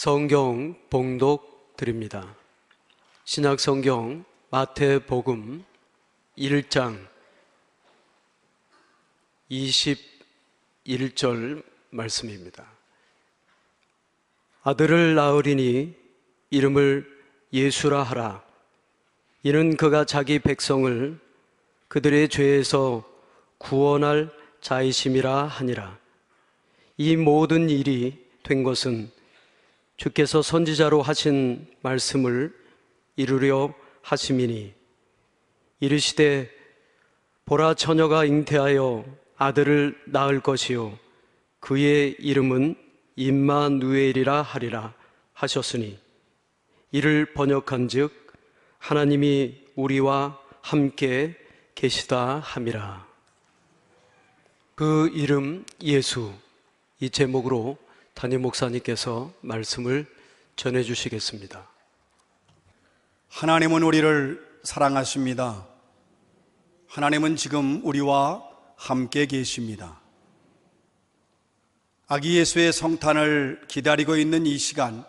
성경 봉독 드립니다. 신약 성경 마태복음 1장 21절 말씀입니다. 아들을 낳으리니 이름을 예수라 하라. 이는 그가 자기 백성을 그들의 죄에서 구원할 자이심이라 하니라. 이 모든 일이 된 것은 주께서 선지자로 하신 말씀을 이루려 하심이니, 이르시되 보라, 처녀가 잉태하여 아들을 낳을 것이요 그의 이름은 임마누엘이라 하리라 하셨으니, 이를 번역한즉 하나님이 우리와 함께 계시다 함이라. 그 이름 예수, 이 제목으로 담임 목사님께서 말씀을 전해주시겠습니다. 하나님은 우리를 사랑하십니다. 하나님은 지금 우리와 함께 계십니다. 아기 예수의 성탄을 기다리고 있는 이 시간,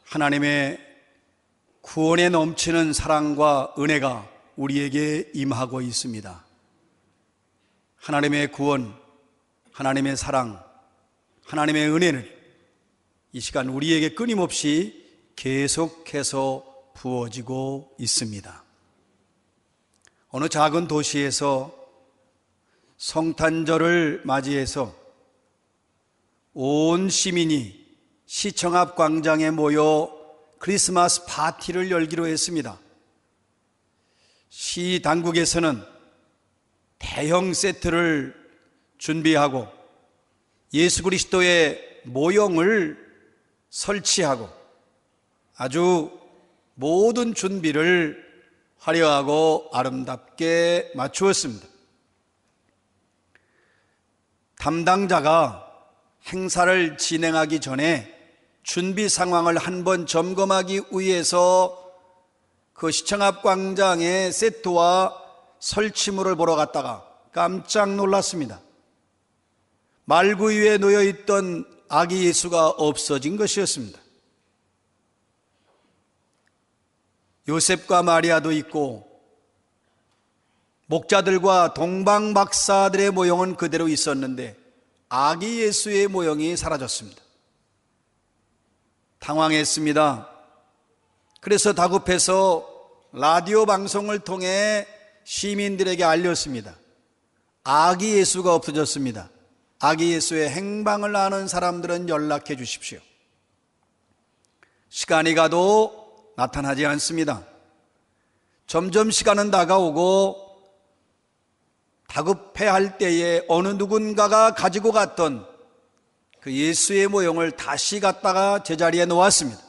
하나님의 구원에 넘치는 사랑과 은혜가 우리에게 임하고 있습니다. 하나님의 구원, 하나님의 사랑, 하나님의 은혜를 이 시간 우리에게 끊임없이 계속해서 부어지고 있습니다. 어느 작은 도시에서 성탄절을 맞이해서 온 시민이 시청 앞 광장에 모여 크리스마스 파티를 열기로 했습니다. 시 당국에서는 대형 세트를 준비하고 예수 그리스도의 모형을 설치하고 아주 모든 준비를 화려하고 아름답게 맞추었습니다. 담당자가 행사를 진행하기 전에 준비 상황을 한번 점검하기 위해서 그 시청 앞 광장의 세트와 설치물을 보러 갔다가 깜짝 놀랐습니다. 말구 위에 놓여있던 아기 예수가 없어진 것이었습니다. 요셉과 마리아도 있고 목자들과 동방 박사들의 모형은 그대로 있었는데 아기 예수의 모형이 사라졌습니다. 당황했습니다. 그래서 다급해서 라디오 방송을 통해 시민들에게 알렸습니다. 아기 예수가 없어졌습니다. 아기 예수의 행방을 아는 사람들은 연락해 주십시오. 시간이 가도 나타나지 않습니다. 점점 시간은 다가오고 다급해할 때에 어느 누군가가 가지고 갔던 그 예수의 모형을 다시 갖다가 제자리에 놓았습니다.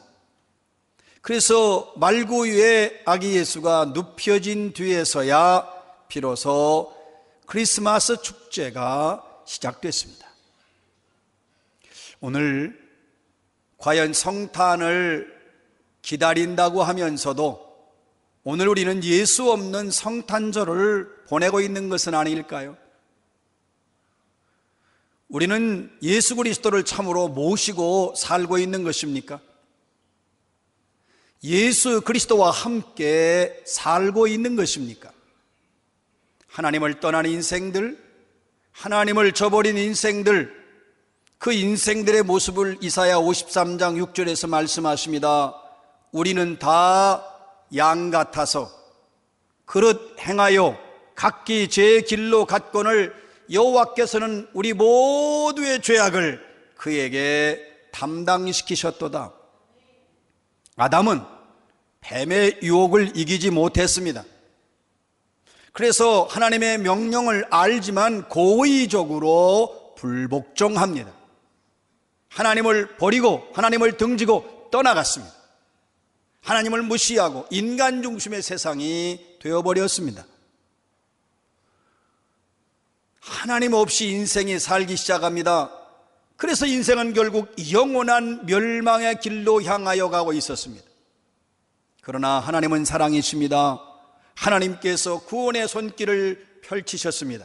그래서 말구 위에 아기 예수가 눕혀진 뒤에서야 비로소 크리스마스 축제가 시작됐습니다. 오늘 과연 성탄을 기다린다고 하면서도 오늘 우리는 예수 없는 성탄절을 보내고 있는 것은 아닐까요? 우리는 예수 그리스도를 참으로 모시고 살고 있는 것입니까? 예수 그리스도와 함께 살고 있는 것입니까? 하나님을 떠난 인생들, 하나님을 저버린 인생들, 그 인생들의 모습을 이사야 53장 6절에서 말씀하십니다. 우리는 다 양 같아서 그릇 행하여 각기 제 길로 갔거늘 여호와께서는 우리 모두의 죄악을 그에게 담당시키셨도다. 아담은 뱀의 유혹을 이기지 못했습니다. 그래서 하나님의 명령을 알지만 고의적으로 불복종합니다. 하나님을 버리고 하나님을 등지고 떠나갔습니다. 하나님을 무시하고 인간 중심의 세상이 되어버렸습니다. 하나님 없이 인생이 살기 시작합니다. 그래서 인생은 결국 영원한 멸망의 길로 향하여 가고 있었습니다. 그러나 하나님은 사랑이십니다. 하나님께서 구원의 손길을 펼치셨습니다.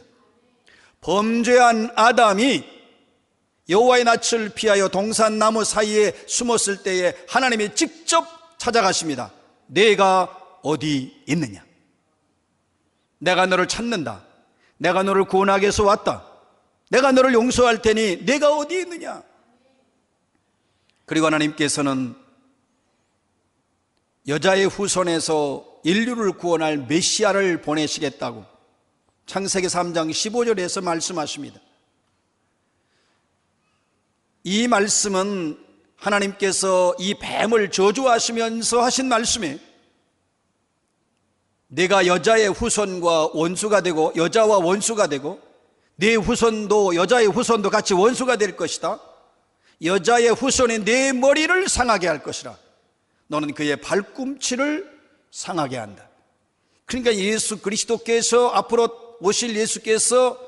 범죄한 아담이 여호와의 낯을 피하여 동산 나무 사이에 숨었을 때에 하나님이 직접 찾아가십니다. 내가 어디 있느냐? 내가 너를 찾는다. 내가 너를 구원하기 위해서 왔다. 내가 너를 용서할 테니 내가 어디 있느냐? 그리고 하나님께서는 여자의 후손에서 인류를 구원할 메시아를 보내시겠다고 창세기 3장 15절에서 말씀하십니다. 이 말씀은 하나님께서 이 뱀을 저주하시면서 하신 말씀이에요. 내가 여자의 후손과 원수가 되고 여자와 원수가 되고 네 후손도 여자의 후손도 같이 원수가 될 것이다. 여자의 후손이 네 머리를 상하게 할 것이라. 너는 그의 발꿈치를 상하게 한다. 그러니까 예수 그리스도께서 앞으로 오실 예수께서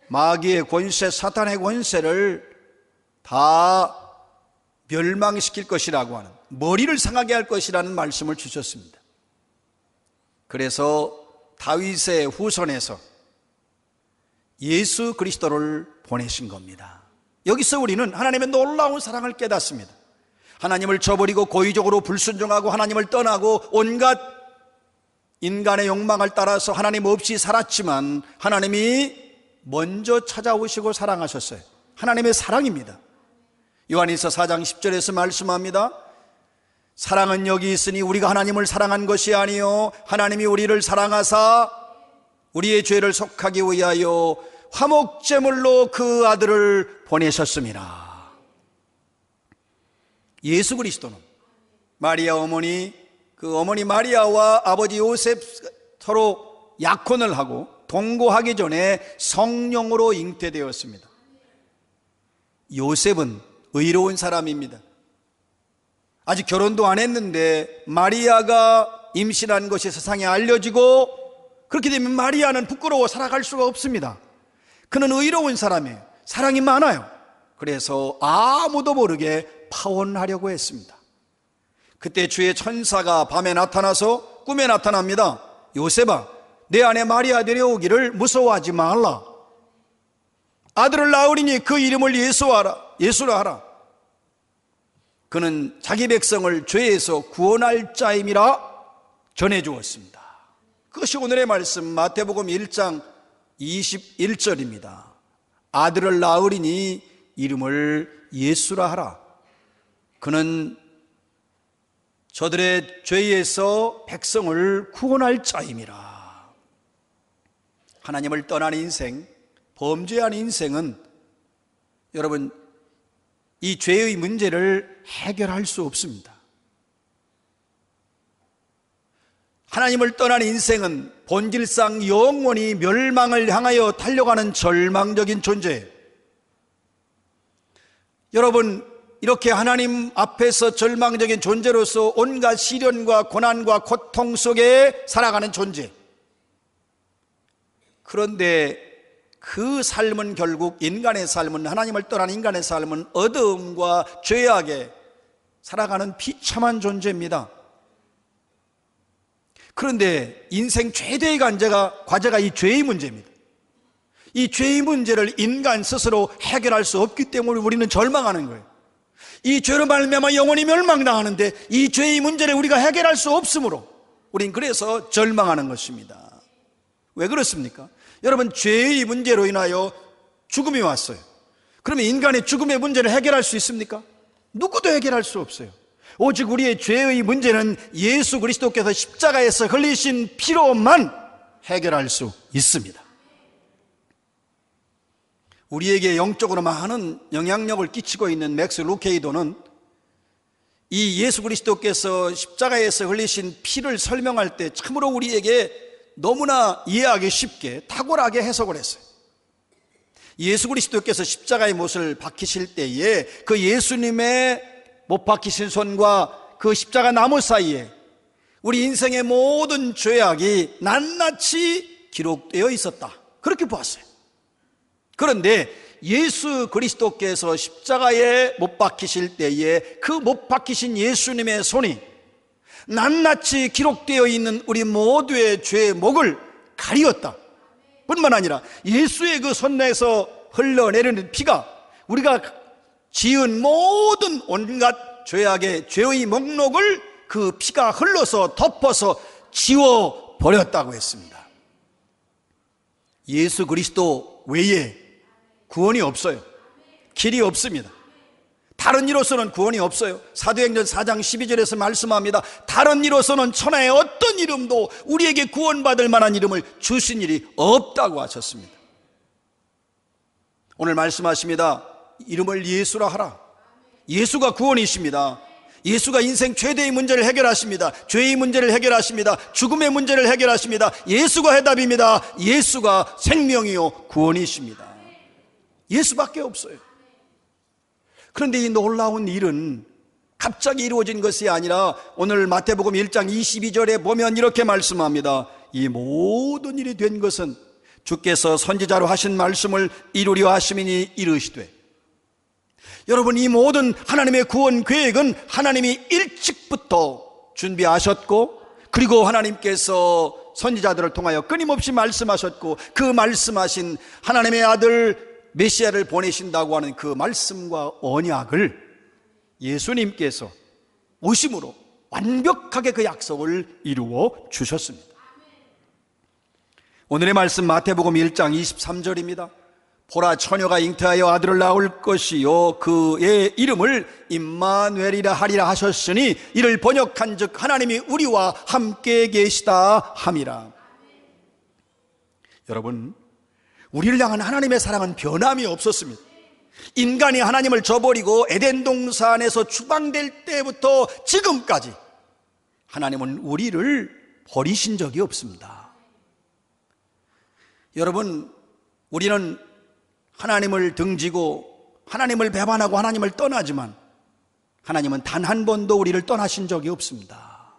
마귀의 권세, 사탄의 권세를 다 멸망시킬 것이라고 하는, 머리를 상하게 할 것이라는 말씀을 주셨습니다. 그래서 다윗의 후손에서 예수 그리스도를 보내신 겁니다. 여기서 우리는 하나님의 놀라운 사랑을 깨닫습니다. 하나님을 저버리고 고의적으로 불순종하고 하나님을 떠나고 온갖 인간의 욕망을 따라서 하나님 없이 살았지만 하나님이 먼저 찾아오시고 사랑하셨어요. 하나님의 사랑입니다. 요한일서 4장 10절에서 말씀합니다. 사랑은 여기 있으니 우리가 하나님을 사랑한 것이 아니요 하나님이 우리를 사랑하사 우리의 죄를 속하기 위하여 화목제물로 그 아들을 보내셨습니다. 예수 그리스도는 마리아 어머니, 그 어머니 마리아와 아버지 요셉 서로 약혼을 하고 동거하기 전에 성령으로 잉태되었습니다. 요셉은 의로운 사람입니다. 아직 결혼도 안 했는데 마리아가 임신한 것이 세상에 알려지고 그렇게 되면 마리아는 부끄러워 살아갈 수가 없습니다. 그는 의로운 사람이에요. 사랑이 많아요. 그래서 아무도 모르게 파혼하려고 했습니다. 그때 주의 천사가 밤에 나타나서 꿈에 나타납니다. 요셉아, 내 아내 마리아 데려오기를 무서워하지 말라. 아들을 낳으리니 그 이름을 예수라 하라. 그는 자기 백성을 죄에서 구원할 자임이라 전해주었습니다. 그것이 오늘의 말씀 마태복음 1장 21절입니다. 아들을 낳으리니 이름을 예수라 하라. 그는 저들의 죄에서 백성을 구원할 자임이라. 하나님을 떠난 인생, 범죄한 인생은 여러분 이 죄의 문제를 해결할 수 없습니다. 하나님을 떠난 인생은 본질상 영원히 멸망을 향하여 달려가는 절망적인 존재예요. 여러분, 이렇게 하나님 앞에서 절망적인 존재로서 온갖 시련과 고난과 고통 속에 살아가는 존재. 그런데 그 삶은 결국 인간의 삶은, 하나님을 떠난 인간의 삶은 어두움과 죄악에 살아가는 비참한 존재입니다. 그런데 인생 최대의 과제가 이 죄의 문제입니다. 이 죄의 문제를 인간 스스로 해결할 수 없기 때문에 우리는 절망하는 거예요. 이 죄로 말미암아 영원히 멸망당하는데 이 죄의 문제를 우리가 해결할 수 없으므로 우린 그래서 절망하는 것입니다. 왜 그렇습니까? 여러분, 죄의 문제로 인하여 죽음이 왔어요. 그러면 인간의 죽음의 문제를 해결할 수 있습니까? 누구도 해결할 수 없어요. 오직 우리의 죄의 문제는 예수 그리스도께서 십자가에서 흘리신 피로만 해결할 수 있습니다. 우리에게 영적으로 많은 영향력을 끼치고 있는 맥스 루케이도는 이 예수 그리스도께서 십자가에서 흘리신 피를 설명할 때 참으로 우리에게 너무나 이해하기 쉽게 탁월하게 해석을 했어요. 예수 그리스도께서 십자가의 못을 박히실 때에 그 예수님의 못 박히신 손과 그 십자가 나무 사이에 우리 인생의 모든 죄악이 낱낱이 기록되어 있었다, 그렇게 보았어요. 그런데 예수 그리스도께서 십자가에 못 박히실 때에 그 못 박히신 예수님의 손이 낱낱이 기록되어 있는 우리 모두의 죄의 목을 가리었다 뿐만 아니라 예수의 그 손에서 흘러내리는 피가 우리가 지은 모든 온갖 죄악의 죄의 목록을 그 피가 흘러서 덮어서 지워버렸다고 했습니다. 예수 그리스도 외에 구원이 없어요. 길이 없습니다. 다른 이로서는 구원이 없어요. 사도행전 4장 12절에서 말씀합니다. 다른 이로서는 천하의 어떤 이름도 우리에게 구원받을 만한 이름을 주신 일이 없다고 하셨습니다. 오늘 말씀하십니다. 이름을 예수라 하라. 예수가 구원이십니다. 예수가 인생 최대의 문제를 해결하십니다. 죄의 문제를 해결하십니다. 죽음의 문제를 해결하십니다. 예수가 해답입니다. 예수가 생명이요 구원이십니다. 예수밖에 없어요. 그런데 이 놀라운 일은 갑자기 이루어진 것이 아니라 오늘 마태복음 1장 22절에 보면 이렇게 말씀합니다. 이 모든 일이 된 것은 주께서 선지자로 하신 말씀을 이루려 하심이니 이르시되. 여러분, 이 모든 하나님의 구원 계획은 하나님이 일찍부터 준비하셨고, 그리고 하나님께서 선지자들을 통하여 끊임없이 말씀하셨고, 그 말씀하신 하나님의 아들 메시아를 보내신다고 하는 그 말씀과 언약을 예수님께서 오심으로 완벽하게 그 약속을 이루어 주셨습니다. 오늘의 말씀 마태복음 1장 23절입니다. 보라, 처녀가 잉태하여 아들을 낳을 것이요 그의 이름을 임마누엘이라 하리라 하셨으니 이를 번역한즉 하나님이 우리와 함께 계시다 함이라. 여러분, 우리를 향한 하나님의 사랑은 변함이 없었습니다. 인간이 하나님을 저버리고 에덴 동산에서 추방될 때부터 지금까지 하나님은 우리를 버리신 적이 없습니다. 여러분, 우리는 하나님을 등지고 하나님을 배반하고 하나님을 떠나지만 하나님은 단 한 번도 우리를 떠나신 적이 없습니다.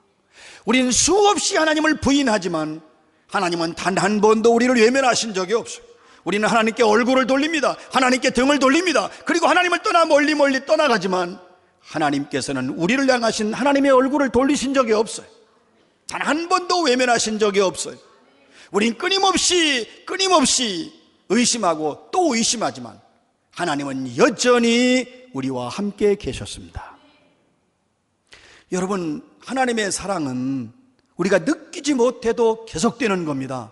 우리는 수없이 하나님을 부인하지만 하나님은 단 한 번도 우리를 외면하신 적이 없어요. 우리는 하나님께 얼굴을 돌립니다. 하나님께 등을 돌립니다. 그리고 하나님을 떠나 멀리 떠나가지만 하나님께서는 우리를 향하신 하나님의 얼굴을 돌리신 적이 없어요. 단 한 번도 외면하신 적이 없어요. 우린 끊임없이 의심하고 또 의심하지만 하나님은 여전히 우리와 함께 계셨습니다. 여러분, 하나님의 사랑은 우리가 느끼지 못해도 계속되는 겁니다.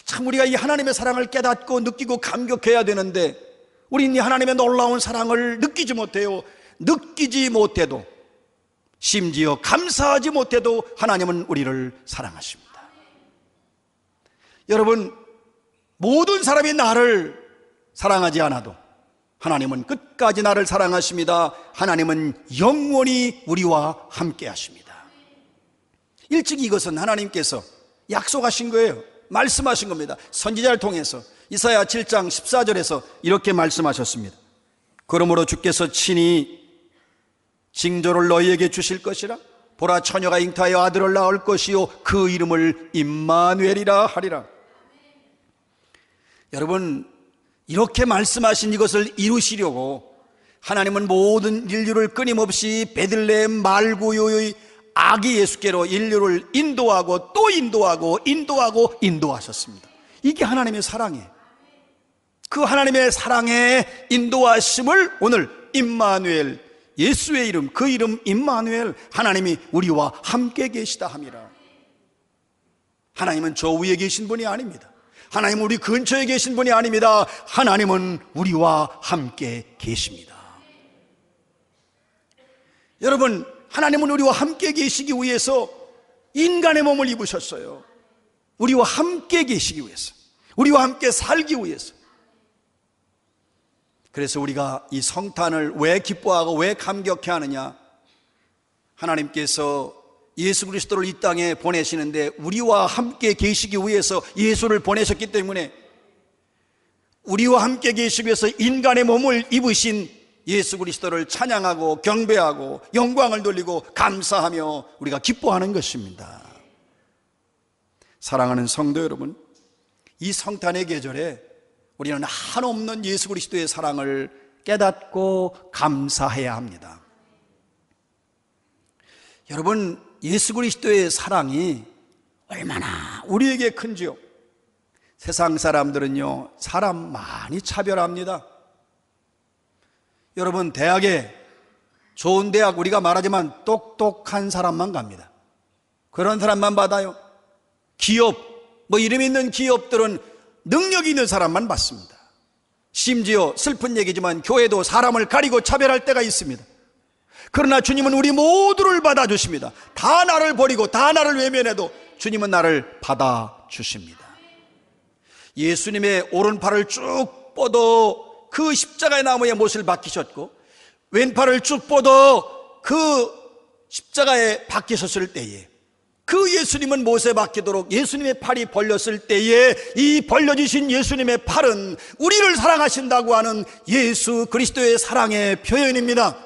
참 우리가 이 하나님의 사랑을 깨닫고 느끼고 감격해야 되는데 우리는 이 하나님의 놀라운 사랑을 느끼지 못해요. 느끼지 못해도, 심지어 감사하지 못해도 하나님은 우리를 사랑하십니다. 여러분, 모든 사람이 나를 사랑하지 않아도 하나님은 끝까지 나를 사랑하십니다. 하나님은 영원히 우리와 함께 하십니다. 일찍 이것은 하나님께서 약속하신 거예요. 말씀하신 겁니다. 선지자를 통해서 이사야 7장 14절에서 이렇게 말씀하셨습니다. 그러므로 주께서 친히 징조를 너희에게 주실 것이라. 보라, 처녀가 잉태하여 아들을 낳을 것이요 그 이름을 임마누엘이라 하리라. 여러분, 이렇게 말씀하신 이것을 이루시려고 하나님은 모든 인류를 끊임없이 베들레헴 말구유의 아기 예수께로 인류를 인도하고 또 인도하셨습니다. 이게 하나님의 사랑이에요. 그 하나님의 사랑의 인도하심을 오늘 임마누엘, 예수의 이름, 그 이름 임마누엘, 하나님이 우리와 함께 계시다 함이라. 하나님은 저 위에 계신 분이 아닙니다. 하나님은 우리 근처에 계신 분이 아닙니다. 하나님은 우리와 함께 계십니다. 여러분, 하나님은 우리와 함께 계시기 위해서 인간의 몸을 입으셨어요. 우리와 함께 계시기 위해서, 우리와 함께 살기 위해서. 그래서 우리가 이 성탄을 왜 기뻐하고 왜 감격해 하느냐? 하나님께서 예수 그리스도를 이 땅에 보내시는데 우리와 함께 계시기 위해서 예수를 보내셨기 때문에, 우리와 함께 계시기 위해서 인간의 몸을 입으신 예수 그리스도를 찬양하고 경배하고 영광을 돌리고 감사하며 우리가 기뻐하는 것입니다. 사랑하는 성도 여러분, 이 성탄의 계절에 우리는 한없는 예수 그리스도의 사랑을 깨닫고 감사해야 합니다. 여러분, 예수 그리스도의 사랑이 얼마나 우리에게 큰지요. 세상 사람들은요, 사람 많이 차별합니다. 여러분, 대학에, 좋은 대학, 우리가 말하지만 똑똑한 사람만 갑니다. 그런 사람만 받아요. 기업, 이름 있는 기업들은 능력 있는 사람만 받습니다. 심지어 슬픈 얘기지만 교회도 사람을 가리고 차별할 때가 있습니다. 그러나 주님은 우리 모두를 받아주십니다. 다 나를 버리고 다 나를 외면해도 주님은 나를 받아주십니다. 예수님의 오른팔을 쭉 뻗어 그 십자가의 나무에 못을 박히셨고, 왼팔을 쭉 뻗어 그 십자가에 박히셨을 때에, 그 예수님은 못에 박히도록 예수님의 팔이 벌렸을 때에, 이 벌려지신 예수님의 팔은 우리를 사랑하신다고 하는 예수 그리스도의 사랑의 표현입니다.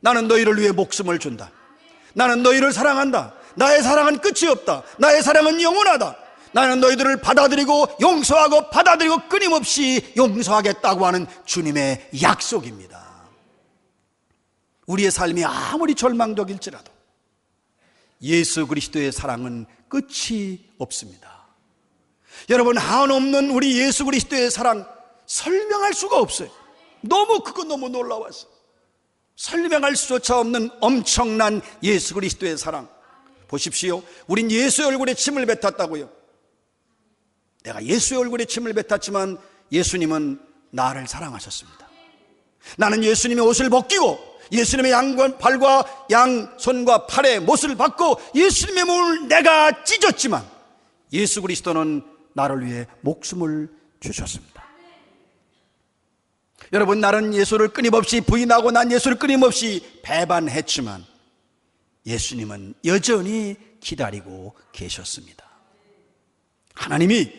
나는 너희를 위해 목숨을 준다. 나는 너희를 사랑한다. 나의 사랑은 끝이 없다. 나의 사랑은 영원하다. 나는 너희들을 받아들이고 용서하고 받아들이고 끊임없이 용서하겠다고 하는 주님의 약속입니다. 우리의 삶이 아무리 절망적일지라도 예수 그리스도의 사랑은 끝이 없습니다. 여러분, 한없는 우리 예수 그리스도의 사랑 설명할 수가 없어요. 너무 놀라워서 설명할 수조차 없는 엄청난 예수 그리스도의 사랑. 보십시오. 우린 예수의 얼굴에 침을 뱉었다고요. 내가 예수의 얼굴에 침을 뱉었지만 예수님은 나를 사랑하셨습니다. 나는 예수님의 옷을 벗기고 예수님의 양발과 양손과 팔에 못을 받고 예수님의 몸을 내가 찢었지만 예수 그리스도는 나를 위해 목숨을 주셨습니다. 여러분, 나는 예수를 끊임없이 부인하고 난 예수를 끊임없이 배반했지만 예수님은 여전히 기다리고 계셨습니다. 하나님이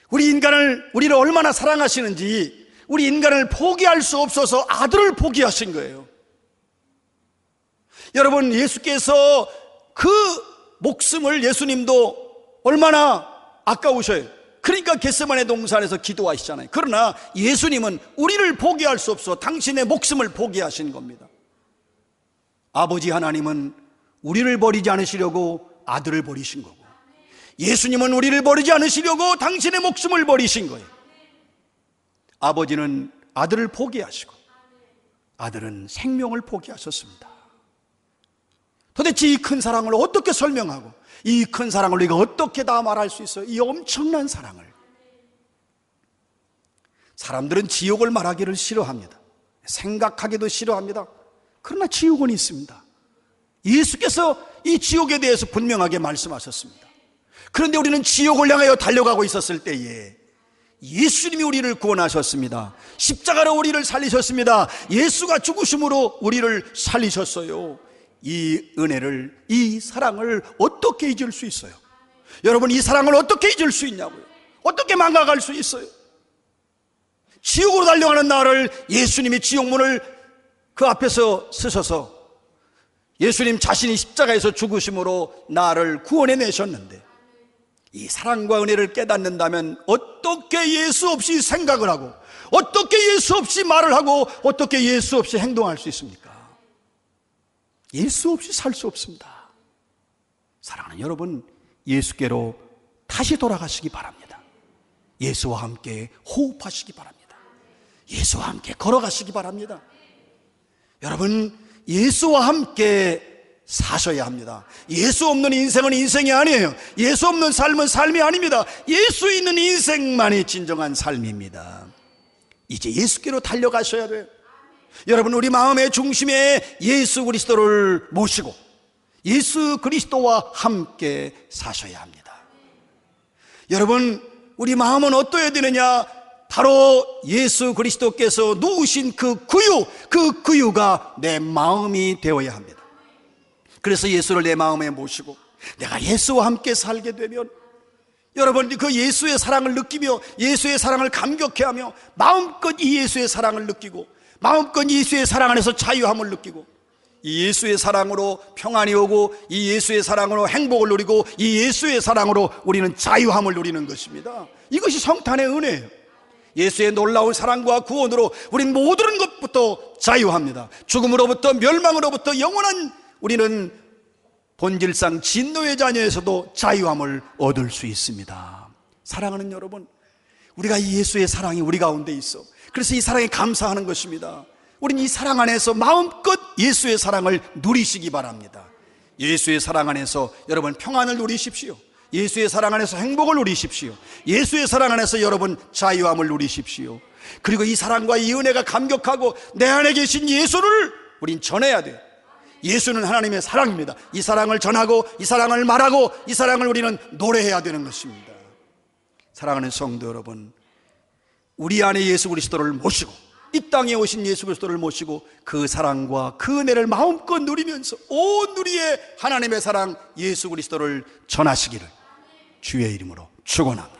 우리를 얼마나 사랑하시는지, 우리 인간을 포기할 수 없어서 아들을 포기하신 거예요. 여러분, 예수께서 그 목숨을 예수님도 얼마나 아까우셔요. 그러니까 겟세마네 동산에서 기도하시잖아요. 그러나 예수님은 우리를 포기할 수 없어 당신의 목숨을 포기하신 겁니다. 아버지 하나님은 우리를 버리지 않으시려고 아들을 버리신 거고, 예수님은 우리를 버리지 않으시려고 당신의 목숨을 버리신 거예요. 아버지는 아들을 포기하시고 아들은 생명을 포기하셨습니다. 도대체 이 큰 사랑을 어떻게 설명하고, 이 큰 사랑을 우리가 어떻게 다 말할 수 있어요? 이 엄청난 사랑을. 사람들은 지옥을 말하기를 싫어합니다. 생각하기도 싫어합니다. 그러나 지옥은 있습니다. 예수께서 이 지옥에 대해서 분명하게 말씀하셨습니다. 그런데 우리는 지옥을 향하여 달려가고 있었을 때에 예수님이 우리를 구원하셨습니다. 십자가로 우리를 살리셨습니다. 예수가 죽으심으로 우리를 살리셨어요. 이 은혜를, 이 사랑을 어떻게 잊을 수 있어요? 여러분, 이 사랑을 어떻게 잊을 수 있냐고요? 어떻게 망각할 수 있어요? 지옥으로 달려가는 나를 예수님이 지옥문을 그 앞에서 쓰셔서 예수님 자신이 십자가에서 죽으심으로 나를 구원해 내셨는데, 이 사랑과 은혜를 깨닫는다면 어떻게 예수 없이 생각을 하고, 어떻게 예수 없이 말을 하고, 어떻게 예수 없이 행동할 수 있습니까? 예수 없이 살 수 없습니다. 사랑하는 여러분, 예수께로 다시 돌아가시기 바랍니다. 예수와 함께 호흡하시기 바랍니다. 예수와 함께 걸어가시기 바랍니다. 여러분, 예수와 함께 사셔야 합니다. 예수 없는 인생은 인생이 아니에요. 예수 없는 삶은 삶이 아닙니다. 예수 있는 인생만이 진정한 삶입니다. 이제 예수께로 달려가셔야 돼요. 여러분, 우리 마음의 중심에 예수 그리스도를 모시고 예수 그리스도와 함께 사셔야 합니다. 여러분, 우리 마음은 어떠해야 되느냐? 바로 예수 그리스도께서 누우신 그 구유가 내 마음이 되어야 합니다. 그래서 예수를 내 마음에 모시고 내가 예수와 함께 살게 되면, 여러분, 그 예수의 사랑을 느끼며 예수의 사랑을 감격해하며 마음껏 이 예수의 사랑을 느끼고 마음껏 예수의 사랑 안에서 자유함을 느끼고, 이 예수의 사랑으로 평안이 오고, 이 예수의 사랑으로 행복을 누리고, 이 예수의 사랑으로 우리는 자유함을 누리는 것입니다. 이것이 성탄의 은혜예요. 예수의 놀라운 사랑과 구원으로 우린 모든 것부터 자유합니다. 죽음으로부터, 멸망으로부터 영원한 우리는 본질상 진노의 자녀에서도 자유함을 얻을 수 있습니다. 사랑하는 여러분, 우리가 이 예수의 사랑이 우리 가운데 있어. 그래서 이 사랑에 감사하는 것입니다. 우린 이 사랑 안에서 마음껏 예수의 사랑을 누리시기 바랍니다. 예수의 사랑 안에서 여러분 평안을 누리십시오. 예수의 사랑 안에서 행복을 누리십시오. 예수의 사랑 안에서 여러분 자유함을 누리십시오. 그리고 이 사랑과 이 은혜가 감격하고 내 안에 계신 예수를 우린 전해야 돼요. 예수는 하나님의 사랑입니다. 이 사랑을 전하고 이 사랑을 말하고 이 사랑을 우리는 노래해야 되는 것입니다. 사랑하는 성도 여러분, 우리 안에 예수 그리스도를 모시고 이 땅에 오신 예수 그리스도를 모시고 그 사랑과 그 은혜를 마음껏 누리면서 온 누리의 하나님의 사랑 예수 그리스도를 전하시기를 주의 이름으로 축원합니다.